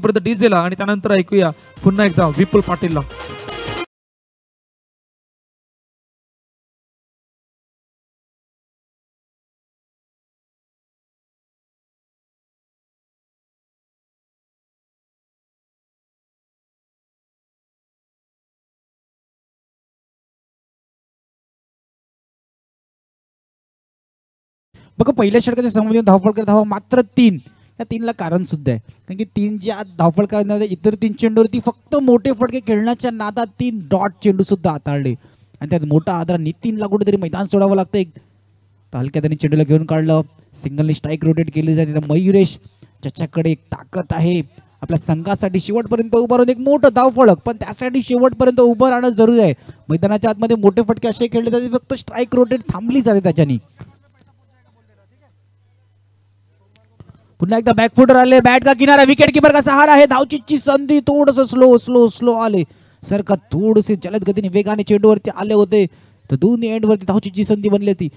तोपर्यंत डीजेला आणि त्यानंतर ऐकूया पुन्हा एकदा विपुल पाटीलला. बघा पहिल्या षटकाच्या संबंधित धावफलकर धावा मात्र 3. या 3ला कारण सुद्धा आहे, कारण की 3 ज्या धावफलकांना इतर 3 चेंडूवरती फक्त मोठे फटके खेळण्याच्या नादात 3 डॉट चेंडू सुद्धा हाताळले आणि त्यात मोठा आदर नितीनला कुठेतरी मैदान सोडावं लागतं. एक हलक्या त्यांनी चेंडूला घेऊन काढलं, सिंगलनी स्ट्राईक रोटेट केली जाते. मयुरेश ज्याच्याकडे एक ताकद आहे आपल्या संघासाठी शेवटपर्यंत उभं राहून एक मोठं धावफलक, पण त्यासाठी शेवटपर्यंत उभं राहणं जरुरी आहे. मैदानाच्या आतमध्ये मोठे फटके असे खेळले जाते फक्त स्ट्राईक रोटेट थांबली जाते त्याच्यानी. पुन्हा एकदा बॅकफुटर आले, बॅट का किनारा, विकेट कीपर का सहारा आहे. धावचीची संधी थोडस स्लो स्लो स्लो आले सर का थोडेसे जलद गतीने वेगाने चेंडूवरती आले होते तर दोन्ही एंडवरती धावचीची संधी बनली होती.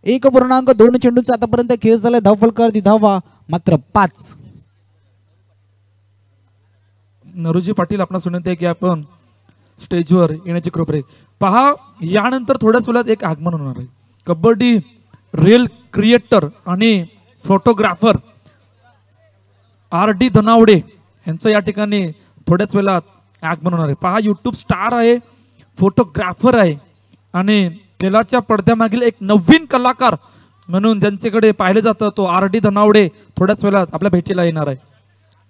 1.2 चेंडूचा आतापर्यंत खेळ झाला. धावफलकर धावा मात्र 5. नरुजी पाटील आपणास विनंती आहे की आपण स्टेजवर येण्याची कृपा आहे. पहा यानंतर थोड्याच वेळात एक आगमन होणार आहे. कबड्डी रील क्रिएटर आणि फोटोग्राफर RD धनावडे यांचं या ठिकाणी थोड्याच वेळात आगमन होणार आहे. पहा यूट्यूब स्टार आहे, फोटोग्राफर आहे आणि तेलाच्या पडद्यामागील एक नवीन कलाकार म्हणून ज्यांच्याकडे पाहिलं जातं तो RD धनावडे थोड्याच वेळात आपल्या भेटीला येणार आहे.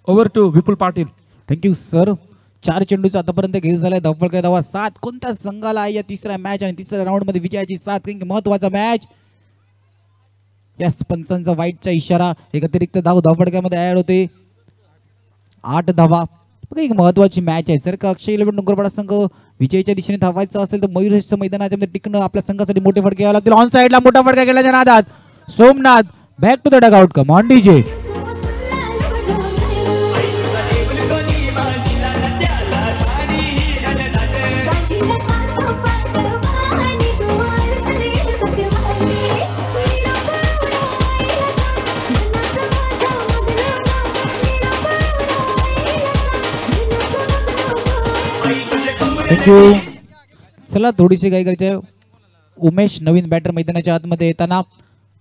Over to Vipul Patil. Thank you sir. 4 चेंडूचा आतापर्यंत खेळ झालाय. धावफलकर धावा 7. कोणत्या संघाला आहे या तिसऱ्या मॅच आणि तिसऱ्या राऊंड मध्ये विजयाची 7? कारण महत्वाचा मॅच. यस, पंचांचा वाईटचा इशारा. एक अतिरिक्त धावफलकामध्ये ऍड होते. 8 धावा. एक महत्वाची मॅच आहे सर का. अक्षय 11 डोंगरपाडा संघ विजयाच्या दिशेने धावायचं असेल तर मयूरच्या मैदानाच्या टिकणं आपल्या संघासाठी मोठे फटके घ्यावे लागतील. ऑन साइडला मोठा फटका केल्याच्या नादात Somnath back to the dugout. Come on DJ. Thank you. चला थोडीशी काय करायचे. उमेश नवीन बॅटर मैदानाच्या आतमध्ये येताना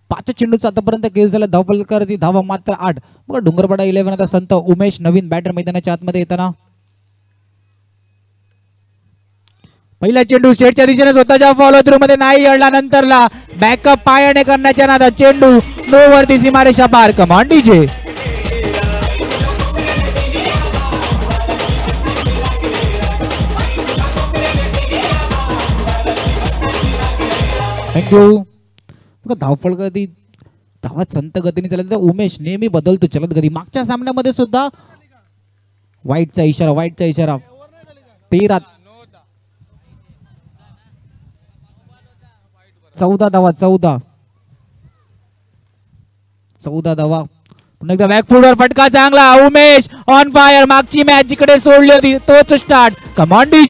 5 चेंडूचा आतापर्यंत खेळ झाला. धावफलकर धावा मात्र 8. बघा डोंगरपाडा 11 आता संत उमेश नवीन बॅटर मैदानाच्या आतमध्ये येताना पहिला चेंडू स्टेटच्या दिशेने स्वतःच्या फॉलो थ्रू मध्ये नाही अडला. नंतरला बॅकअप पायाने करण्याच्या नादात चेंडू नो वरती सीमारेषा पार. कमान डीजे. थँक्यू. धावफलकर धावा संत गतीने चालत. उमेश नेहमी बदलतो चलत गती. मागच्या सामन्यामध्ये सुद्धा वाईटचा इशारा 13 14 धावा 14 धावा. पुन्हा एकदा बॅकफुटवर फटका चांगला. Umesh on fire. मागची मॅच जिकडे सोडली होती तोच स्टार्ट. कमांडी.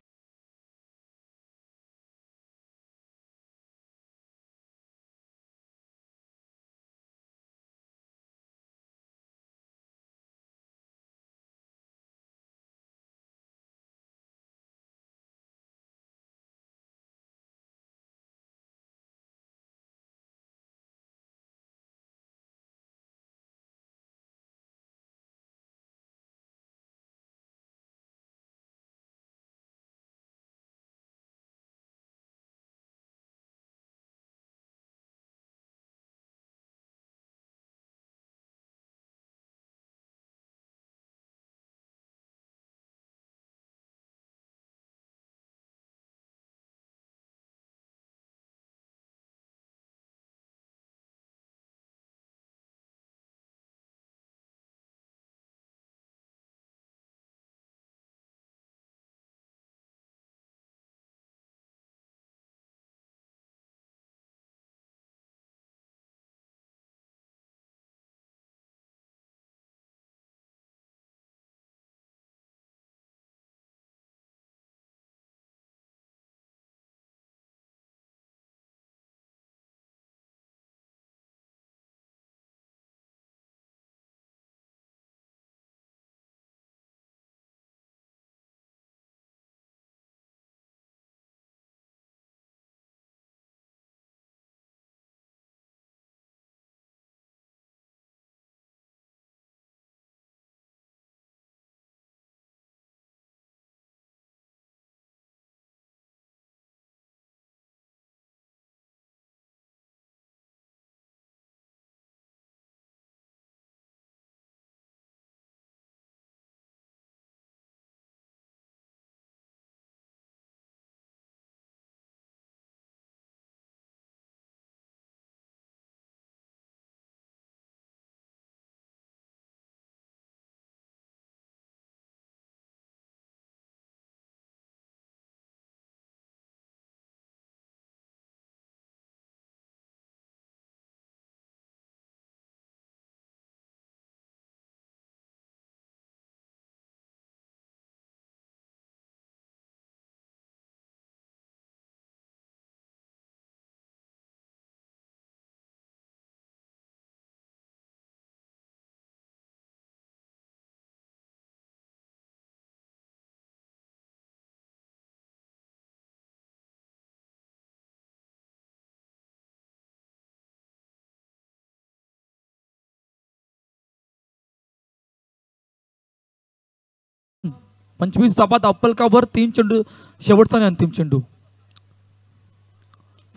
25 धावा धावफलकावर 3 चेंडू शेवटचा आणि अंतिम चेंडू.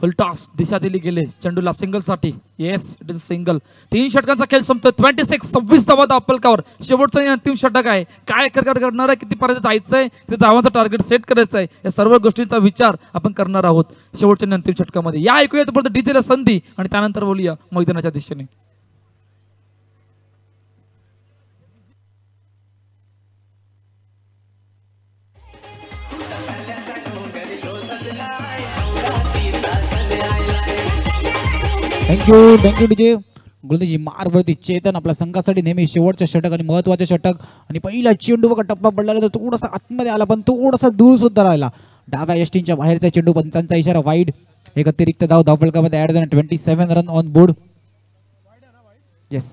फुल टॉस दिशा दिली गेले चेंडूला सिंगल साठी. Yes it is single. 3 षटकांचा खेळ संपतोय. 26 धावा धावफलकावर शेवटचा आणि अंतिम षटक आहे. काय करणार आहे, किती पर्यंत जायचंय, किती धावांचा टार्गेट सेट करायचं आहे, या सर्व गोष्टींचा विचार आपण करणार आहोत शेवटच्या आणि अंतिम षटकामध्ये. या ऐकूया तोपर्यंत डीजेला संधी आणि त्यानंतर बोलूया मैदानाच्या दिशेने. Thank you DJ. गोलंदाजी मारवरती चेतन आपल्या संघासाठी नेहमी शेवटच्या षटक आणि महत्वाचे षटक. आणि पहिला चेंडू बघा टप्पा पडला तर थोडासा आतमध्ये आला पण थोडासा दूर सुद्धा राहिला. डाव्या यष्टींच्या बाहेरचा चेंडू, पंचांचा इशारा वाईड. एक अतिरिक्त धाव धावफलकामध्ये ऍड झाला. 27 रन ऑन बोर्ड. येस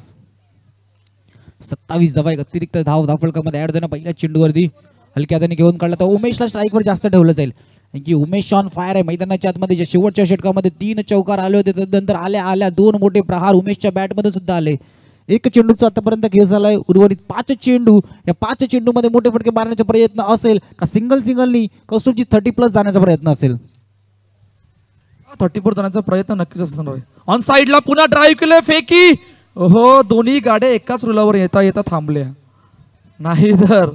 27 धावा एक अतिरिक्त धाव धावफलकामध्ये ऍड झाला. पहिल्या चेंडूवरती हलक्या हाताने घेऊन काढला तर उमेशला स्ट्राईकवर जास्त ठेवलं जाईल. की उमेश ऑन फायर आहे मैदानाच्या आतमध्ये. जे शेवटच्या षटकामध्ये 3 चौकार आले होते त्यानंतर आल्या 2 मोठे प्रहार उमेशच्या बॅटमध्ये सुद्धा आले. 1 चेंडूचा आतापर्यंत खेळ झालाय. उर्वरित 5 चेंडू, या 5 चेंडूमध्ये मोठे फटके मारण्याचा प्रयत्न असेल का सिंगलनी कसोटी 30+ जाण्याचा प्रयत्न असेल. 30 जाण्याचा प्रयत्न नक्कीच असणार आहे. ऑन साइडला पुन्हा ड्राईव्ह केलं फेकी. हो दोन्ही गाड्या एकाच रुलावर येता थांबल्या, नाही तर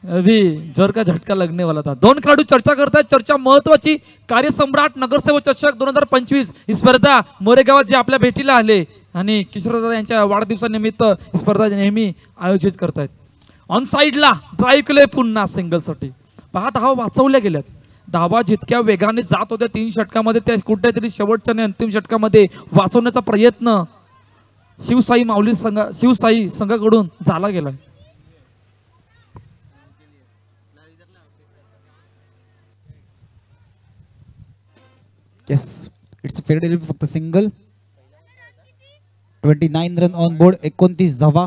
अभी जोर का झटका लगने वाला था. 2 खेळाडू चर्चा करतायत. चर्चा महत्वाची. कार्यसम्राट नगरसेवक चषक 2025 ही स्पर्धा मोरेगावात जे आपल्या भेटीला आले आणि किशोरदादा यांच्या वाढदिवसानिमित्त ही स्पर्धा नेहमी आयोजित करतायत. ऑन साइडला ड्राईव्ह केले पुन्हा सिंगलसाठी. 5 धावा वाचवल्या गेल्यात. धावा जितक्या वेगाने जात होत्या 3 षटकामध्ये त्या कुठेतरी शेवटच्या आणि अंतिम षटकामध्ये वाचवण्याचा प्रयत्न शिवसाई संघाकडून झाला गेलाय. येस इट्स फेअर डेलिव्हरी, फक्त सिंगल. 29 run on board. 29 धावा.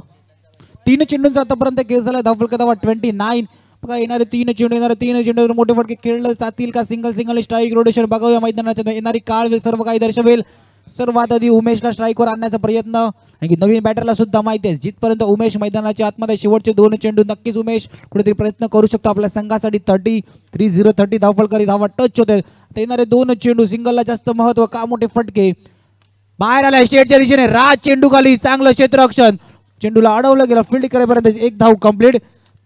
3 चेंडूंचा आतापर्यंत खेळ झाला. धावफलक धावा 29. बघा येणारे 3 चेंडू मोठे फटके खेळले जातील का. सिंगल स्ट्राईक रोटेशन बघूया मैदानाच्या. येणारी काळ सर्व काही दर्शवेल. सर्वात आधी उमेशला स्ट्राईकवर आणण्याचा प्रयत्न. आणि नवीन बॅटरला सुद्धा माहिती आहे जिथपर्यंत उमेश मैदानाच्या आतमध्ये शेवटचे 2 चेंडू नक्कीच उमेश कुठेतरी प्रयत्न करू शकतो आपल्या संघासाठी. 30 धावफलकारी धावा टच होते. येणारे 2 चेंडू सिंगलला जास्त महत्व का. मोठे फटके बाहेर आल्या स्टेटच्या दिशेने. राज चेंडू खाली चांगलं क्षेत्ररक्षण. चेंडूला अडवलं गेलं. फील्ड करेपर्यंत 1 धाव कंप्लीट.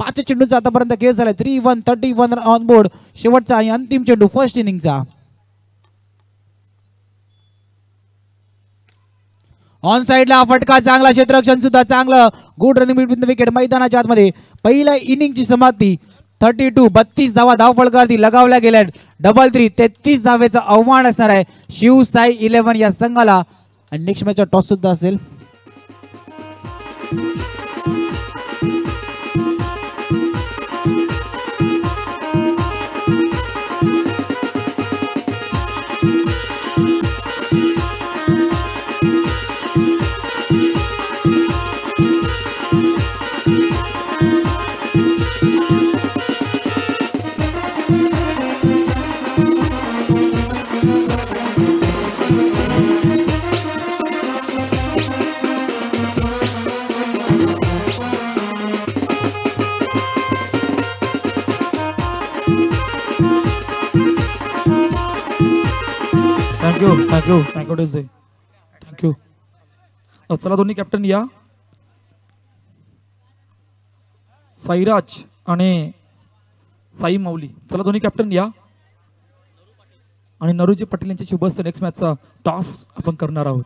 5 चेंडूचा आतापर्यंत खेळ झाला. 31 रन ऑन बोर्ड. शेवटचा आणि अंतिम चेंडू फर्स्ट इनिंगचा. ऑन साइडला फटका चांगला. क्षेत्ररक्षण सुद्धा चांगलं. Good running between the wicket. मैदानाच्या आतमध्ये पहिल्या इनिंगची समाप्ती. 32 धावा धावफलकावरती लगावल्या गेल्या. 3 33 धावेचा आव्हान असणार आहे शिवसाई 11 या संघाला. आणि नेक्स्ट मॅचचा टॉस सुद्धा असेल. थँक्यू. चला दोन्ही कॅप्टन या. साईराज आणि साई माऊली. चला दोन्ही कॅप्टन या. आणि नरूजी पटेल यांच्या शुभ हस्ते नेक्स्ट मॅचचा टॉस आपण करणार आहोत.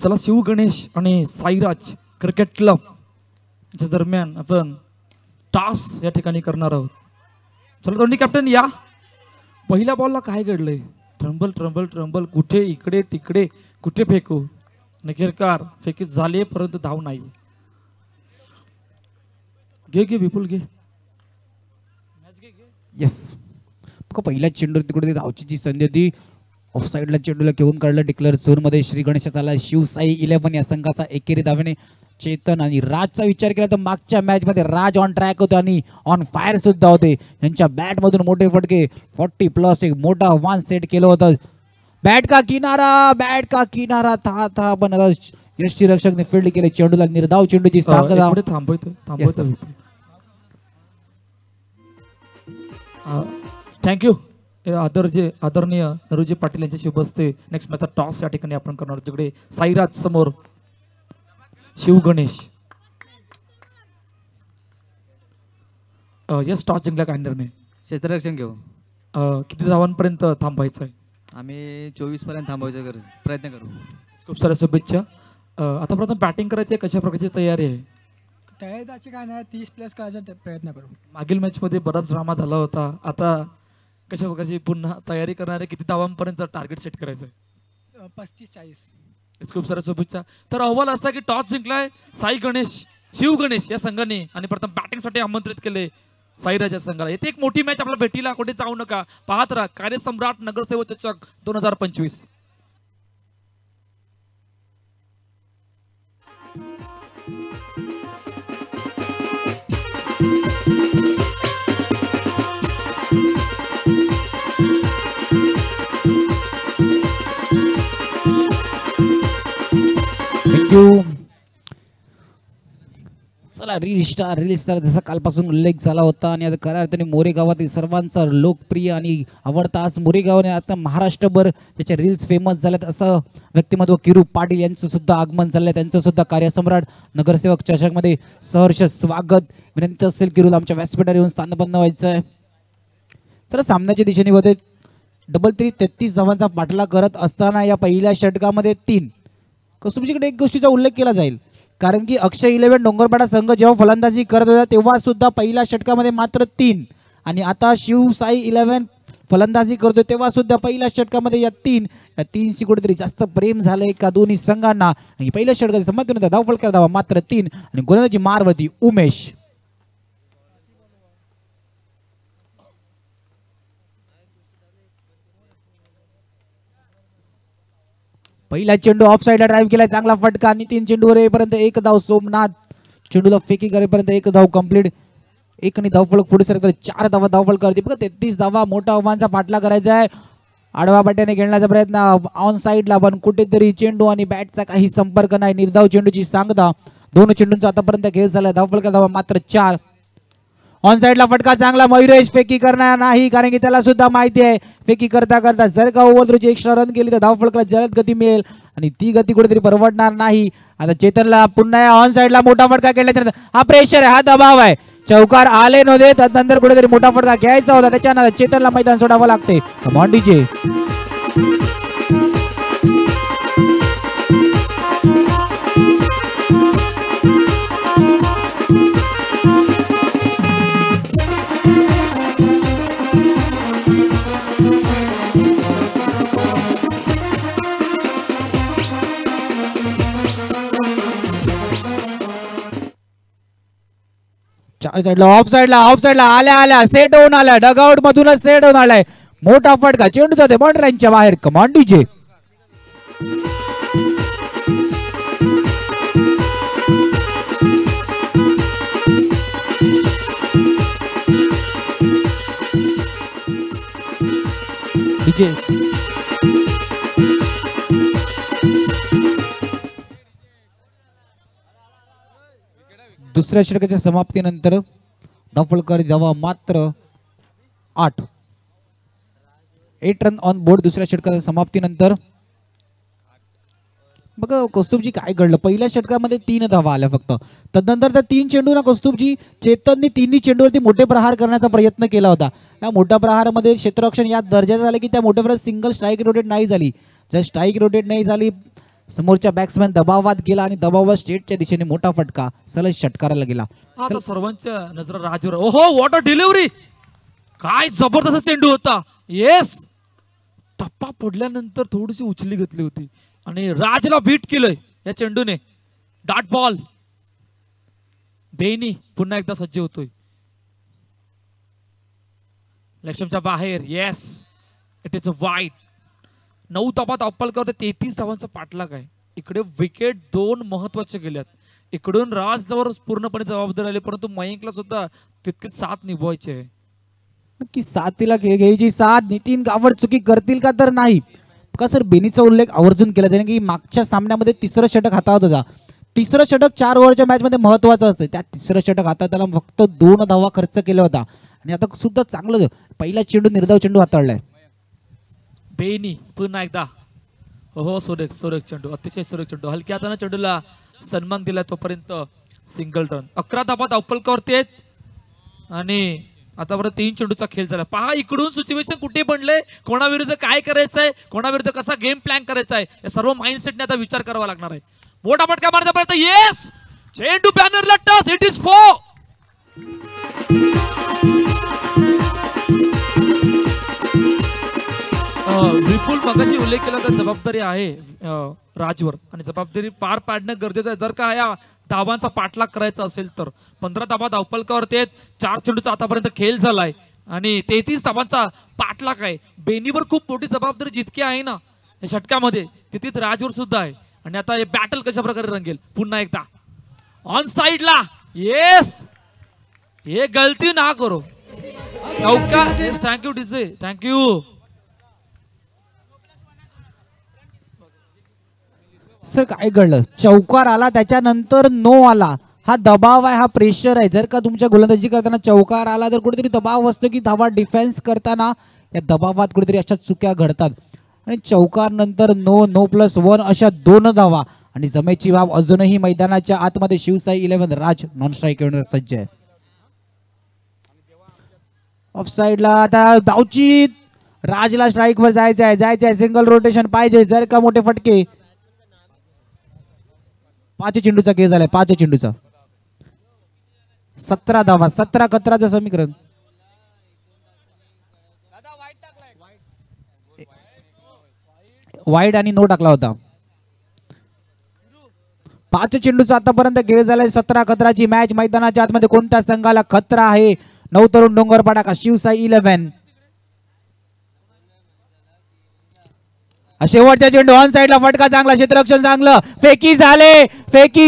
चला शिव गणेश आणि साईराज क्रिकेट क्लब च्या दरम्यान आपण टॉस या ठिकाणी करणार आहोत. चला दोन्ही कॅप्टन या. पहिल्या बॉलला काय घडलंय. ट्रम्बल कुठे इकडे तिकडे कुठे फेकू. नकेरकार फेकीत झाले परंतु धाव नाही. घे विपुल घे. येस पहिल्या चेंडूवर तिकडे धावची जी संधी होती. ऑफ साइडला चेंडूला घेऊन काढलं. डिक्लेअर झोन मध्ये श्री गणेश आला. शिवसाई 11 या संघाचा एकेरी धावेने चेतन आणि राजचा विचार केला तर मागच्या मॅच मध्ये राज ऑन ट्रॅक होते आणि ऑन फायर सुद्धा होते. त्यांच्या बॅट मधून मोठे फटके 40+ एक मोठा वन सेट केलं होतं. बॅट का किनारा था पण यष्टीरक्षकने फील्ड केले. चेंडूला निर्धाव चेंडूची सांगता. थांबवतोय. थँक्यू. आदरणीय नरुजी पाटील यांच्या शुभ हस्ते नेक्स्ट मॅचचा टॉस या ठिकाणी आपण करणार. तिकडे साईराज समोर शिव गणेश. यस, टॉस जिंकला काय निर्णय? क्षेत्ररक्षण घेऊ. किती धावांपर्यंत थांबायचं आहे? आम्ही 24 पर्यंत थांबवायचा प्रयत्न करू. खूप साऱ्या शुभेच्छा. आता प्रथम बॅटिंग करायची आहे, कशा प्रकारची तयारी आहे? तयारी अशी काय नाही, 30+ करायचा प्रयत्न करू. मागील मॅच मध्ये बराच ड्रामा झाला होता. आता कशा प्रकारची पुन्हा तयारी करणारे, किती धावांपर्यंत टार्गेट सेट करायचं आहे? 35-40. खूप साऱ्या शुभेच्छा. तर अहवाल असा की टॉस जिंकलाय साई गणेश शिव गणेश या संघाने आणि प्रथम बॅटिंगसाठी आमंत्रित केले साईराज या संघाला. येथे एक मोठी मॅच आपल्याला भेटीला, कुठे जाऊ नका, पाहत राहा कार्यसम्राट नगरसेवक चषक 2025. थँक्यू. चला, रील स्टार जसा कालपासून उल्लेख झाला होता आणि आता खऱ्या अर्थाने मोरे गावातील सर्वांचा लोकप्रिय आणि आवडता आज मोरे गावाने आता महाराष्ट्रभर त्याच्या रील्स फेमस झाल्यात असं व्यक्तिमत्व किरू पाटील यांचं सुद्धा आगमन झालंय. त्यांचं सुद्धा कार्यसम्राट नगरसेवक चषकमध्ये सहर्ष स्वागत. विनंती असेल किरूला आमच्या व्यासपीठावर येऊन स्थानबद्ध व्हायचं आहे. चला, सामन्याच्या दिशेने होते. 33 धावांचा पाठलाग करत असताना या पहिल्या षटकामध्ये 3 कसुबजीकडे एक गोष्टीचा उल्लेख केला जाईल, कारण की अक्षय 11 डोंगरपाडा संघ जेव्हा फलंदाजी करत होता तेव्हा सुद्धा पहिल्या षटकामध्ये मात्र 3 आणि आता शिवसाई 11 फलंदाजी करतोय तेव्हा सुद्धा पहिल्या षटकामध्ये या 3शी कुठेतरी जास्त प्रेम झालंय का दोन्ही संघांना. आणि पहिल्या षटकाची संमतीनंतर धावफलक धावा मात्र 3 आणि गोलंदाजी मारवती उमेश. पहिला चेंडू ऑफ साईडला ड्राईव्ह केलाय, चांगला फटका आणि 3 चेंडूवर येईपर्यंत 1 धाव. सोमनाथ चेंडूला फेकी करेपर्यंत 1 धाव कंप्लीट. 1 आणि धावफलक पुढे सरकत 4 धावा धावफलक करते. बघा 33 धावा, मोठा आव्हानाचा पाठला करायचा आहे. आडवा पाट्याने खेळण्याचा प्रयत्न ऑन साईडला, पण कुठेतरी चेंडू आणि बॅटचा काही संपर्क नाही. निर्धाव चेंडूची सांगता. 2 चेंडूंचा आतापर्यंत खेळ झाला. धावफलक धावा मात्र 4. ऑन साईडला फटका चांगला. मयुरेश फेकी करणार नाही, कारण की त्याला सुद्धा माहिती आहे फेकी करता करता जर का ओव्हरची एक्स्ट्रा रन केली तर धावफलकाला जलद गती मिळेल आणि ती गती कुठेतरी परवडणार नाही. आता चेतनला पुन्हा ऑन साईडला मोठा फटका केल्यानंतर हा प्रेशर आहे, हा दबाव आहे. चौकार आले नव्हते, त्यानंतर कुठेतरी मोठा फटका घ्यायचा होता, त्याच्यानंतर चेतनला मैदान सोडावं लागते. Come on DJ. चार साईडला ऑफ साईडला आल्या सेट होऊन आल्या, डगआउट मधूनच सेट होऊन आलाय. मोठा फटका, चेंडू जाते बाउंड्रीच्या बाहेर. Command DJ. डीजे दुसऱ्या षटकाच्या समाप्तीनंतर धावफलक धावा मात्र 8. 8 रन ऑन बोर्ड दुसऱ्या षटकाच्या समाप्तीनंतर. बघा कौस्तुभजी काय घडलं, पहिल्या षटकामध्ये 3 धावा आल्या फक्त. तदनंतर त्या 3 चेंडूंना कौस्तुभजी चेतनने 3 चेंडूवरती मोठे प्रहार करण्याचा प्रयत्न केला होता. या मोठ्या प्रहारामध्ये क्षेत्ररक्षण या दर्जाचं झालं की त्या मोठ्या प्रहारात सिंगल स्ट्राईक रोटेट नाही झाली. जर स्ट्राईक रोटेट नाही झाली, समोरच्या बॅट्समॅन दबावात गेला आणि दबावात स्टेटच्या दिशेने मोठा फटका सलग षटकाराला गेला. आता सर्वांच्या नजर राजवर. ओहो, व्हॉट अ डिलिव्हरी, काय जबरदस्त चेंडू होता. येस, टप्पा पडल्यानंतर थोडीशी उचली घेतली होती आणि राजला बीट केलंय या चेंडूने. Dot ball. बेनी पुन्हा एकदा सज्ज होतोय लक्ष्मच्या बाहेर. Yes, it is a wide. 9 धावा धावफलकावर 33 धावांचा पाठलाग आहे. इकडे विकेट 2 महत्वाचे गेल्यात. इकडून राजवर पूर्णपणे जबाबदारी आली, परंतु मयंकला सुद्धा तितकीच साथ निभवायची आहे. नक्की साथीला घ्यायची साथ. नितीन गावड चुकी करतील का तर नाही का सर. बेनीचा उल्लेख आवर्जून केला त्याने की मागच्या सामन्यामध्ये तिसरं षटक हाताळत होता. तिसरं षटक 4 ओव्हरच्या मॅच मध्ये महत्वाचं असतं. त्या तिसरं षटक हातात त्याला फक्त 2 धावा खर्च केला होता आणि आता सुद्धा चांगलं पहिला चेंडू निर्धाव चेंडू हाताळलाय बेनी. पुन्हा एकदा हो सुरेख सुरेख चेंडू, अतिशय सुरेख चेंडू. हलक्या हाताने चेंडूला सन्मान दिला, तोपर्यंत सिंगल रन. 11 धावा धावफलकावरती आहेत आणि आतापर्यंत 3 चेंडूचा खेळ झाला. पहा इकडून सिच्युएशन कुठे बनले, कोणाविरुद्ध काय करायचंय, कोणाविरुद्ध कसा गेम प्लॅन करायचा आहे, या सर्व माइंडसेटने आता विचार करावा लागणार आहे. मोठा फटका मारण्यापर्यंत येस चेंडू बॅनरला टच. It is 4. विपुल मगाशी उल्लेख केला तर जबाबदारी आहे राजवर आणि जबाबदारी पार पाडणं गरजेचं आहे. जर का या धावांचा पाठलाग करायचा असेल तर 15 धावा धावफलकावरती आहेत. 4 चेंडूचा आतापर्यंत खेळ झालाय आणि 33 धावांचा पाठलाग आहे. बेनीवर खूप मोठी जबाबदारी जितकी आहे ना या षटकामध्ये, तिथेच राजवर सुद्धा आहे. आणि आता हे बॅटल कशा प्रकारे रंगेल. पुन्हा एकदा ऑन साइडला येस, ये गलती ना करो. चौका. Thank you DJ, thank you. सर काय घडलं, चौकार आला त्याच्यानंतर नो आला. हा दबाव आहे, हा प्रेशर आहे. जर का तुमच्या गोलंदाजी करताना चौकार आला तर कुठेतरी दबाव असतो की धावा डिफेन्स करताना या दबावात कुठेतरी अशा चुक्या घडतात. आणि चौकार नंतर नो +1 अशा 2 धावा आणि जमेची वाव अजूनही मैदानाच्या आतमध्ये. शिवसाई 11 राज नॉन स्ट्राईक येऊन सज्ज आहे. ऑफ साइडला आता धावचीत. राजला स्ट्राईक वर जायचंय. सिंगल रोटेशन पाहिजे. जर का मोठे फटके. 5 चेंडूचा खेळ झालाय. 5 चेंडूचा 17 धावा. 17-11चं समीकरण. वाईड आणि नो टाकला होता. 5 चेंडूचा आतापर्यंत खेळ झालाय. 17-11ची मॅच. मैदानाच्या आतमध्ये कोणत्या संघाला खतरा आहे. नवतरुण डोंगरपाडा का शिवसाई 11. शेवटच्या चेंडू ऑन साइडला फटका चांगला. क्षेत्ररक्षण चांगलं. फेकी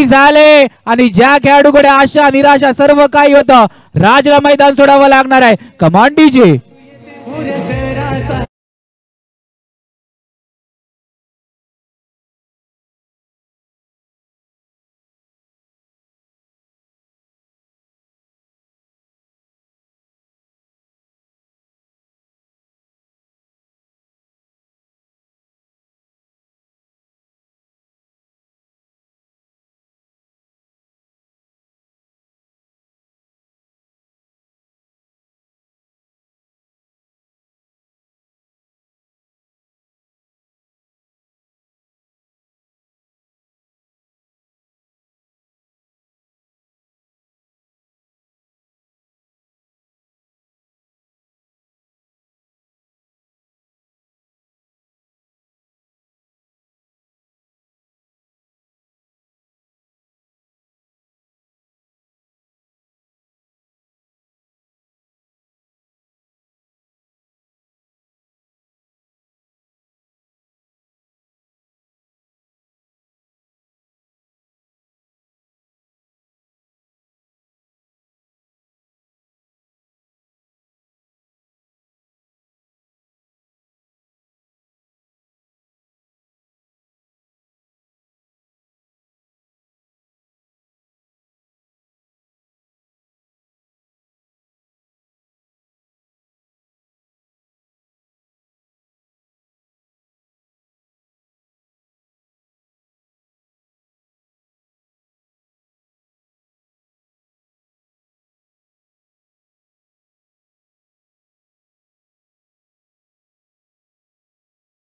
झाले आणि ज्या खेळाडूकडे आशा निराशा सर्व काही होतं राजला मैदान सोडावं लागणार आहे. Command DJ.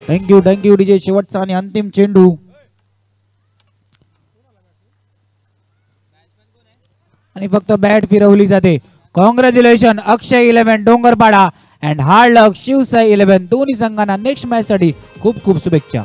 Thank you DJ. शेवटचा आणि अंतिम चेंडू. आणि फक्त बॅट फिरवली जाते. कॉंग्रॅच्युलेशन अक्षय 11 डोंगरपाडा अँड हार्ड लक शिवसाई 11. दोन्ही संघांना नेक्स्ट मॅच साठी खूप खूप शुभेच्छा.